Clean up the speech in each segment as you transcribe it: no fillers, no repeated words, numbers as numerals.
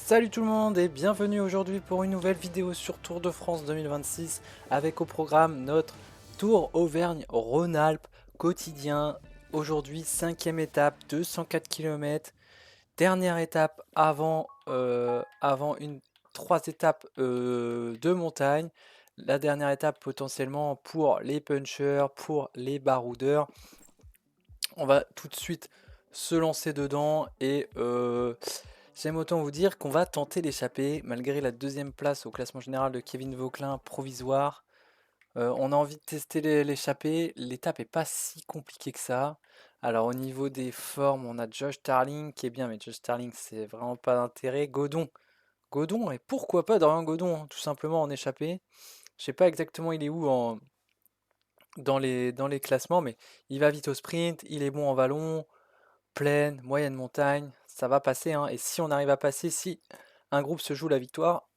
Salut tout le monde et bienvenue aujourd'hui pour une nouvelle vidéo sur Tour de France 2026 avec au programme notre Tour Auvergne-Rhône-Alpes quotidien. Aujourd'hui 5e étape, 204 km, dernière étape avant une 3 étapes de montagne. La dernière étape potentiellement pour les punchers, pour les baroudeurs. On va tout de suite se lancer dedans et j'aime autant vous dire qu'on va tenter l'échappée malgré la deuxième place au classement général de Kevin Vauquelin provisoire. On a envie de tester l'échappée. L'étape est pas si compliquée que ça. Alors au niveau des formes, on a Josh Starling qui est bien, mais Josh Starling c'est vraiment pas d'intérêt. Godon et pourquoi pas Dorian Godon, hein, tout simplement en échappée. Je sais pas exactement il est où dans les classements, mais il va vite au sprint, il est bon en vallon, plaine, moyenne montagne, ça va passer, hein. Et si on arrive à passer, si un groupe se joue la victoire,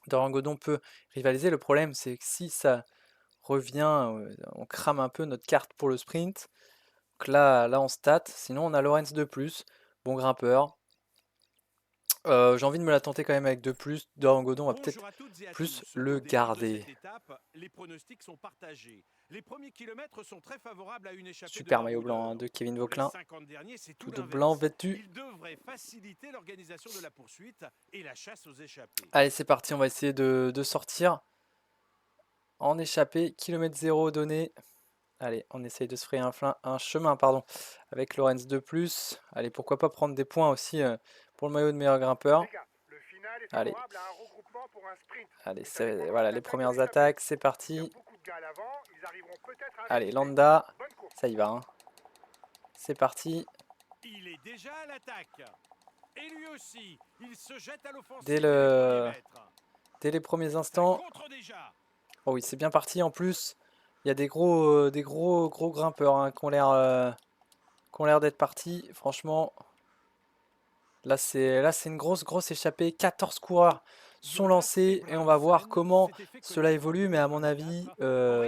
Dorian Godon peut rivaliser. Le problème, c'est que si ça revient, on crame un peu notre carte pour le sprint. Donc là on stat. Sinon, on a Lorenz de plus, bon grimpeur. J'ai envie de me la tenter quand même avec de plus. Dorian Godon va peut-être Bonjour à toutes et à plus tous. Au le départ de garder. cette étape, les pronostics sont partagés. Les premiers kilomètres sont très favorables à une échappée de Super maillot blanc, hein, baroudeurs. de Kevin Pour les Vauquelin, 50 derniers, c'est tout tout de blanc l'inverse. vêtu. Ils devraient faciliter l'organisation de la poursuite et la chasse aux échappés. Allez, c'est parti, on va essayer de sortir en échappée. Kilomètre zéro donné. Allez, on essaye de se frayer un chemin pardon, avec Lorenz de plus. Allez, pourquoi pas prendre des points aussi pour le maillot de meilleur grimpeur. Allez, allez, voilà les premières attaques, c'est parti. Allez, Landa, ça y va, hein. C'est parti. Il est déjà à l'attaque. Et lui aussi, il se jette à Dès, l'offensive dès les premiers le, mètres. dès les premiers Ça instants. contre déjà. Oh oui, c'est bien parti en plus. Il y a des gros grimpeurs hein, qui ont l'air d'être partis. Franchement, là c'est une grosse échappée. 14 coureurs sont Jonas lancés et on va voir Ebransen comment s'était fait cela connaître en évolue. Mais à mon 2024 avis, en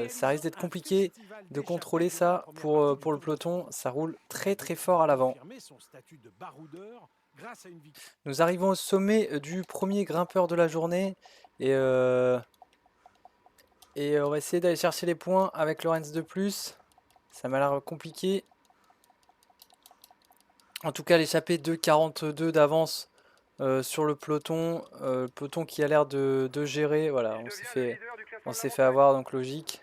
ça risque réalisant d'être un compliqué festival de d'échappées contrôler durant la ça première pour, partie euh, du pour le Tour de peloton. France. Ça roule Il a très fort désormais à l'avant. confirmé son statut de baroudeur grâce à une victoire. Nous arrivons au sommet du premier grimpeur de la journée et, euh, et on va essayer d'aller chercher les points avec Lorenz de plus. Ça m'a l'air compliqué. En tout cas, l'échappée de 42 d'avance sur le peloton qui a l'air de gérer. Voilà, on s'est fait avoir, donc logique.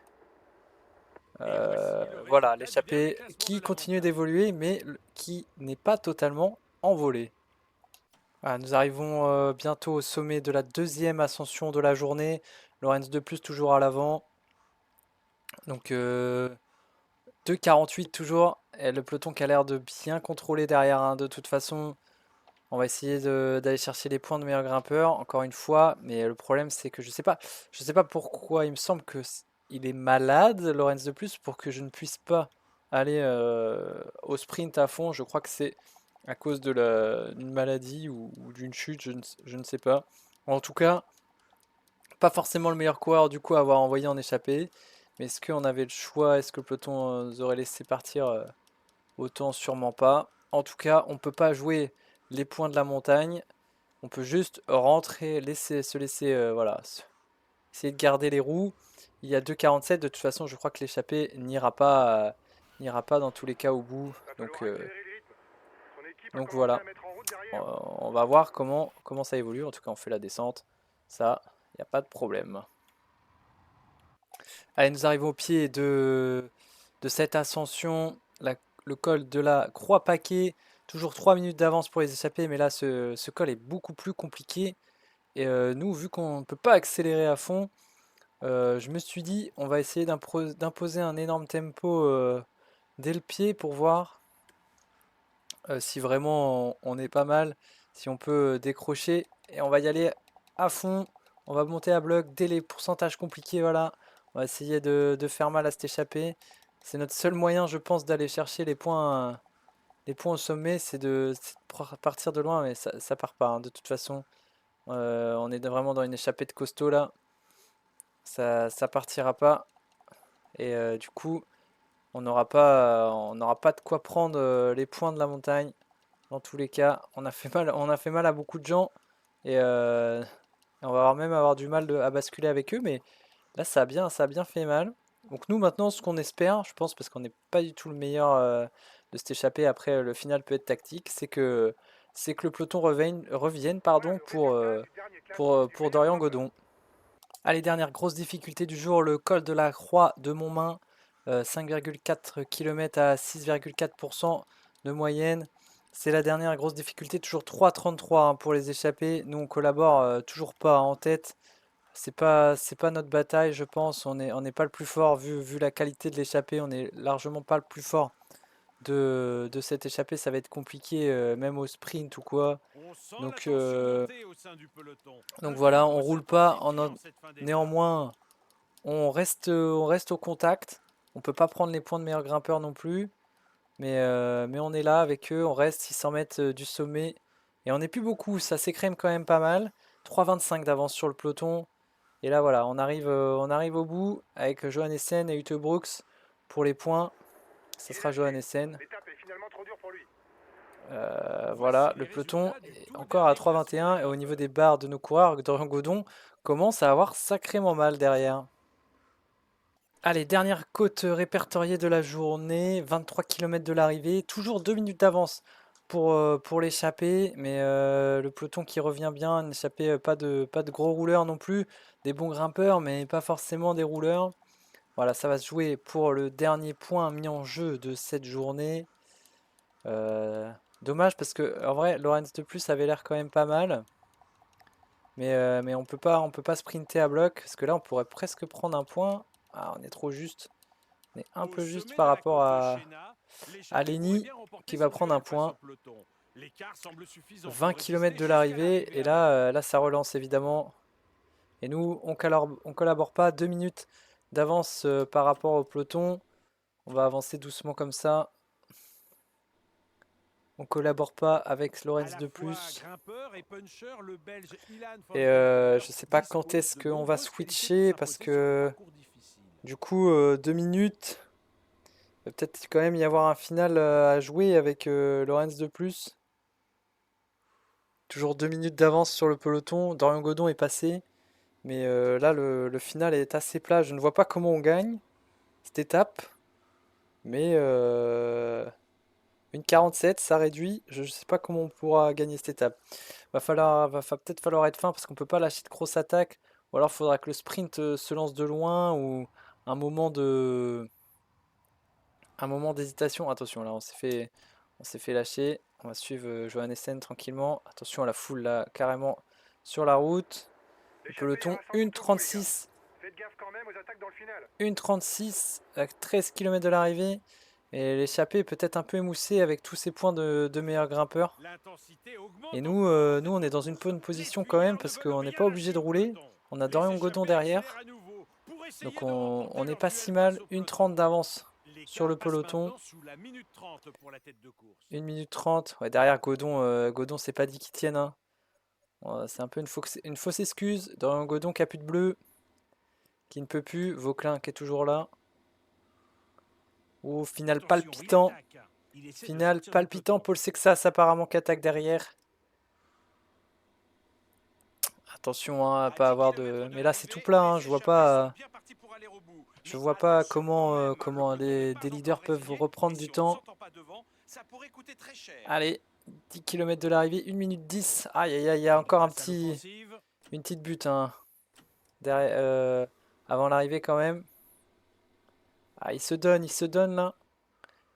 Et voici le Voilà, résultat du dernier l'échappée classement de qui la continue montagne. d'évoluer, mais qui n'est pas totalement envolée. Voilà, nous arrivons bientôt au sommet de la deuxième ascension de la journée. Lorenz de plus toujours à l'avant. Donc 2,48 toujours. Et le peloton qui a l'air de bien contrôler derrière, hein. De toute façon, on va essayer d'aller chercher les points de meilleur grimpeur, encore une fois. Mais le problème, c'est que je sais pas pourquoi. Il me semble que il est malade, Lorenz de plus, pour que je ne puisse pas aller au sprint à fond. Je crois que c'est à cause d'une maladie ou d'une chute, je ne sais pas. En tout cas, pas forcément le meilleur coureur du coup à avoir envoyé en échappée. Mais est-ce qu'on avait le choix? Est-ce que le peloton nous aurait laissé partir autant? Sûrement pas. En tout cas, on peut pas jouer les points de la montagne. On peut juste rentrer, se laisser, voilà, essayer de garder les roues. Il y a 2,47. De toute façon, je crois que l'échappée n'ira pas dans tous les cas au bout. Donc voilà. On va voir comment ça évolue. En tout cas, on fait la descente. Ça, il n'y a pas de problème. Allez, nous arrivons au pied de cette ascension, le col de la Croix-Paquet. Toujours 3 minutes d'avance pour les échappés, mais là, ce col est beaucoup plus compliqué. Et nous, vu qu'on ne peut pas accélérer à fond, je me suis dit, on va essayer d'imposer un énorme tempo dès le pied pour voir si vraiment on est pas mal, si on peut décrocher. Et on va y aller à fond. On va monter à bloc dès les pourcentages compliqués. Voilà. On va essayer de faire mal à cet échappé. C'est notre seul moyen, je pense, d'aller chercher les points au sommet. C'est de partir de loin, mais ça part pas, hein, de toute façon. On est vraiment dans une échappée de costaud là. Ça partira pas. Et du coup, on n'aura pas de quoi prendre les points de la montagne. Dans tous les cas, on a fait mal à beaucoup de gens. Et on va même avoir du mal à basculer avec eux. Mais là, ça a bien fait mal. Donc nous, maintenant, ce qu'on espère, je pense, parce qu'on n'est pas du tout le meilleur de s'échapper après, le final peut être tactique, c'est que le peloton revienne pardon, pour Dorian Godon. Allez, dernière grosse difficulté du jour, le col de la Croix de Montmain, 5,4 km à 6,4% de moyenne. C'est la dernière grosse difficulté, toujours 3,33 pour les échappés. Nous on collabore toujours pas en tête. C'est pas notre bataille, je pense. On n'est pas le plus fort vu la qualité de l'échappée. On est largement pas le plus fort de cette échappée. Ça va être compliqué, même au sprint ou quoi. On sent la Donc, tension monter au sein du peloton. donc Le voilà, on rythme roule pas. s'intensifie en cette fin d'étape. Néanmoins, on reste au contact. On peut pas prendre les points de meilleur grimpeur non plus. Mais on est là avec eux. On reste 600 mètres du sommet. Et on n'est plus beaucoup. Ça s'écrème quand même pas mal. 3,25 d'avance sur le peloton. Et là voilà, on arrive au bout avec Johan Essen et Ute Brooks pour les points. Ça sera Johan Essen. Voilà, Voici le les peloton résultats du est tout encore à dernier 3,21 classement et au niveau grimpeur. des barres de nos coureurs, Dorian Godon commence à avoir sacrément mal derrière. Allez, dernière côte répertoriée de la journée, 23 km de l'arrivée, toujours 2 minutes d'avance pour l'échappée, mais le peloton qui revient bien, une échappée pas de gros rouleurs non plus, des bons grimpeurs, mais pas forcément des rouleurs. Voilà, ça va se jouer pour le dernier point mis en jeu de cette journée. Euh, Dommage parce que en vrai, Lorenz de plus avait l'air quand même pas mal, mais on peut pas sprinter à bloc parce que là on pourrait presque prendre un point. Ah, on est trop juste. On est un Au peu juste sommet par de la rapport côte à l'échappée pourrait Lenny bien qui remporter va ce prendre un duel face point. au peloton. L'écart semble suffisant 20 pour km résister de jusqu'à l'arrivée l'arrivée et à la main. là ça relance évidemment. Et nous on collabore pas. 2 minutes d'avance par rapport au peloton. On va avancer doucement comme ça. On collabore pas avec À Lorenz la de fois plus. grimpeur et puncher, le Belge Ilan van Et Valkenburg je sais pas quand dispose est-ce de qu'on va nombreuses qualités pour switcher parce s'imposer sur des que parcours difficiles. du coup 2 minutes. Il va peut-être quand même y avoir un final à jouer avec Lorenz de plus. Toujours 2 minutes d'avance sur le peloton. Dorian Godon est passé. Mais là, le final est assez plat. Je ne vois pas comment on gagne cette étape. Mais une 47, ça réduit. Je ne sais pas comment on pourra gagner cette étape. Peut-être falloir être fin parce qu'on peut pas lâcher de grosse attaque. Ou alors il faudra que le sprint se lance de loin ou un moment de, un moment d'hésitation. Attention, là, on s'est fait lâcher. On va suivre Johan Essen tranquillement. Attention à la foule là, carrément sur la route. Le peloton, 1,36. 1,36 à 13 km de l'arrivée. Et l'échappée est peut-être un peu émoussée avec tous ces points de meilleurs grimpeurs. L'intensité Et augmente nous, encore dans nous, cette on est dans une course. bonne Les position quand même fuyards ne parce veulent qu'on n'est rien pas obligé lâcher de au rouler. peloton. On a Les Dorian Godon échappés accélèrent derrière. à nouveau pour essayer Donc de on remporter on n'est leur pas si duel face mal. au peloton. 1,30 d'avance sur L'écart le passe peloton. maintenant sous la minute 30 pour la tête de course. 1 minute 30. Ouais, derrière Godon, Godon c'est pas dit qu'il tienne, hein. C'est un peu une fausse excuse. Dorian Godon qui a plus de bleu, qui ne peut plus. Vauclin qui est toujours là. Au final Attention, il palpitant. attaque. Il essaie de Final sortir du palpitant. peloton. Paul Sexas apparemment qui attaque derrière. Attention hein, à À pas 10 avoir km de. de Mais là c'est tout l'arrivée, plat, hein. les Je vois échappés sont pas. bien partis pour aller au bout. Je Mais vois pas attention quand comment, même, le comment peloton n'est des pas leaders encore peuvent résigné. Et reprendre du si on ne temps. s'entend pas devant, ça pourrait coûter très cher. Allez, 10 km de l'arrivée, 1 minute 10. Aïe aïe aïe, il y a Il encore passe à l'offensive. une petite butte hein, derrière, avant l'arrivée quand même. Ah, il se donne là.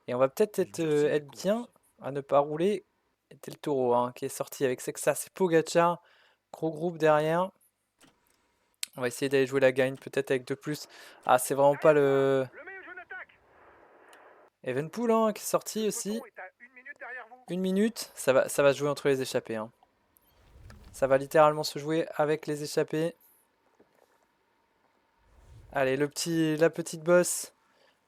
Et on va peut-être Il être, durcit la être bien course. à ne pas rouler. C'était le taureau hein, qui est sorti avec Sexas et Pogacar. Gros groupe derrière. On va essayer d'aller jouer la gagne peut-être avec 2 plus. Ah, c'est vraiment pas le Evenpool hein, qui est sorti aussi. 1 minute, ça va se jouer entre les échappés, hein. Ça va littéralement se jouer avec les échappés. Allez, la petite bosse.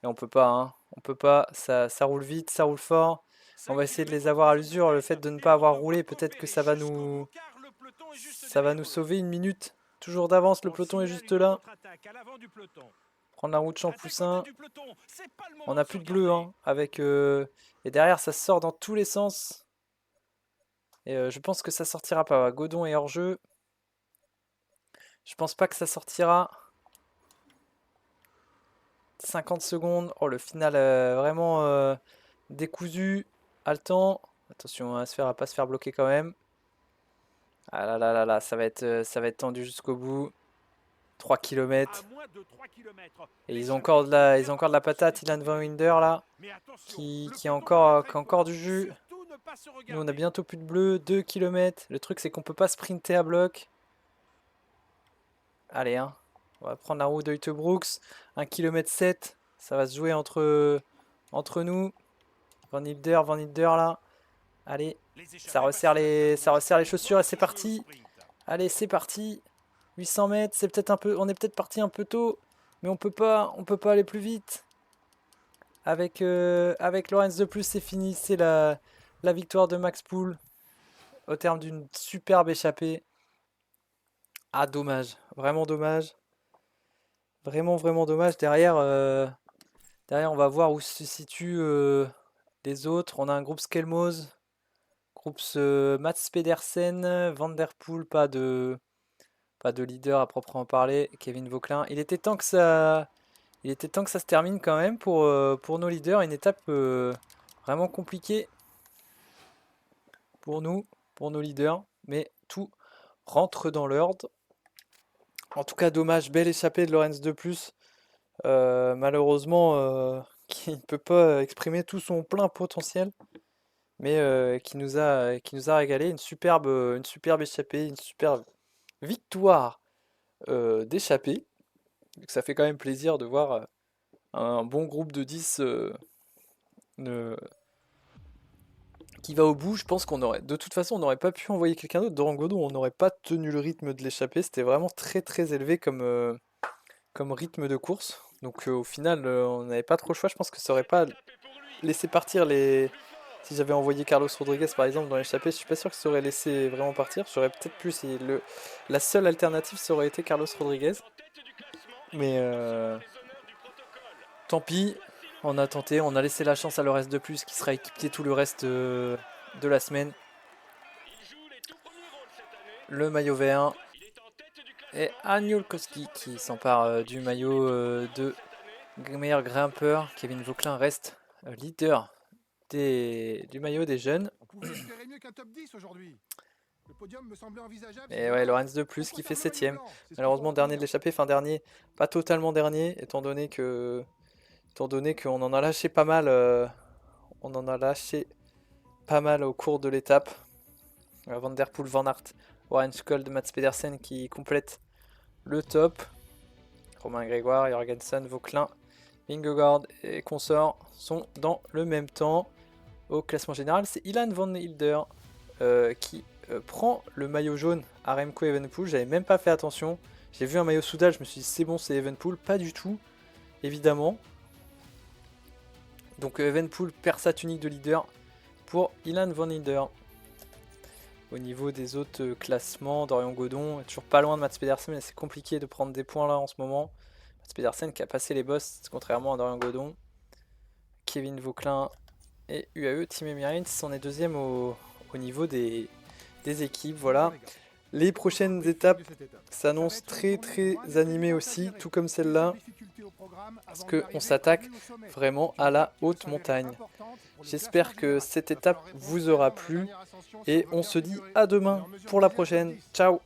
Et on peut pas, hein. On peut pas. Ça roule vite, ça roule fort. On 5 va essayer de les km avoir à encore pour l'usure. Le fait elle. de ne Il pas faut avoir devoir roulé, peut-être que coopérer ça va jusqu'au nous, bout car le peloton est juste ça va nous derrière eux. sauver 1 minute. Toujours d'avance, le On peloton est signale juste une là. contre-attaque à l'avant du peloton. Prendre la route Attaque en tête Champoussin. du peloton. C'est pas le On moment n'a de se plus de bleu, regarder. hein. Et derrière, ça sort dans tous les sens. Et je pense que ça sortira pas. Godon est hors jeu. Je pense pas que ça sortira. 50 secondes. Oh, le final vraiment décousu. Haletant. Attention à pas se faire bloquer quand même. Ah là là là là, ça va être tendu jusqu'au bout. 3 À km. moins de 3 kilomètres, Et l'échappée ils ont encore de commence la à se patate. Ilan Van dessiner. Winder là. Mais attention, le Qui a peloton devient qui très a encore court. du jus. Surtout ne pas se Nous on a regarder. bientôt plus de bleu. 2 km. Le truc c'est qu'on peut pas sprinter à bloc. Allez, hein. On va prendre la route de Brooks. 1 km 7. Ça va se jouer entre nous. Van Hilder là. Allez. Les échappés passent sur la ligne Ça rouge. resserre les Ils chaussures et doivent c'est se jouer au parti. sprint. Allez, c'est parti. 800 mètres, c'est peut-être un peu, on est peut-être parti un peu tôt, mais on peut pas aller plus vite. Avec Lorenz de plus, c'est fini. C'est la victoire de Max Pool au terme d'une superbe échappée. Ah, dommage. Vraiment dommage. Vraiment, vraiment dommage. Derrière, on va voir où se situent les autres. On a un groupe Skelmos, groupe Mats Pedersen, Van Der Poel, pas de leader à proprement parler. Kevin Vauquelin. Il était temps que ça se termine quand même pour nos leaders. Une étape vraiment compliquée pour nous, pour nos leaders. Mais tout rentre dans l'ordre. En tout cas, dommage, belle échappée de Lorenz de plus. Malheureusement, qui ne peut pas exprimer tout son plein potentiel. Mais qui nous a régalé. Une superbe échappée, une superbe victoire d'échappée. Donc ça fait quand même plaisir de voir un bon groupe de 10 ne- qui va au bout. Je pense qu'on aurait, de toute façon, on n'aurait pas pu envoyer quelqu'un d'autre. Doran Godon, on n'aurait pas tenu le rythme de l'échappée. C'était vraiment très très élevé comme rythme de course. Donc au final, on n'avait pas trop le choix. Je pense que ça aurait pas laissé partir les. Si j'avais envoyé Carlos Rodriguez par exemple dans l'échappée, je suis pas sûr que ça aurait laissé vraiment partir. J'aurais peut-être pu si la seule alternative ça aurait été Carlos Rodriguez. Mais tant pis, on a tenté, on a laissé la chance à Lorenz de plus qui sera équipier tout le reste de la semaine. Le maillot vert et Aniolkowski qui s'empare du maillot de meilleur grimpeur. Kevin Vauquelin reste leader du maillot des jeunes. On pouvait espérer mieux qu'un top 10 aujourd'hui. Le podium me semblait envisageable. Et ouais, Lorenz de plus qui fait 7ème. Malheureusement dernier de l'échappée, enfin dernier, pas totalement dernier, étant donné qu'on en a lâché pas mal. On en a lâché pas mal au cours de l'étape. Van Der Poel, Van Aert, Warren Skold, Mats Pedersen qui complètent le top. Romain Grégoire, Jorgensen, Vauquelin, Vingegaard et consorts sont dans le même temps. Au classement général, c'est Ilan Van Hilder qui prend le maillot jaune à Remco Evenepoel. J'avais même pas fait attention. J'ai vu un maillot Soudal, je me suis dit c'est bon, c'est Evenepoel. Pas du tout, évidemment. Donc Evenepoel perd sa tunique de leader pour Ilan Van Hilder. Au niveau des autres classements, Dorian Godon est toujours pas loin de Mats Pedersen, mais c'est compliqué de prendre des points là en ce moment. Mats Pedersen qui a passé les boss, contrairement à Dorian Godon. Kevin Vauquelin et UAE Team Emirates, on est deuxième au niveau des équipes. Voilà. Les prochaines étapes s'annoncent très très animées aussi, tout comme celle-là, parce qu'on s'attaque vraiment à la haute montagne. J'espère que cette étape vous aura plu et on se dit à demain pour la prochaine. Ciao!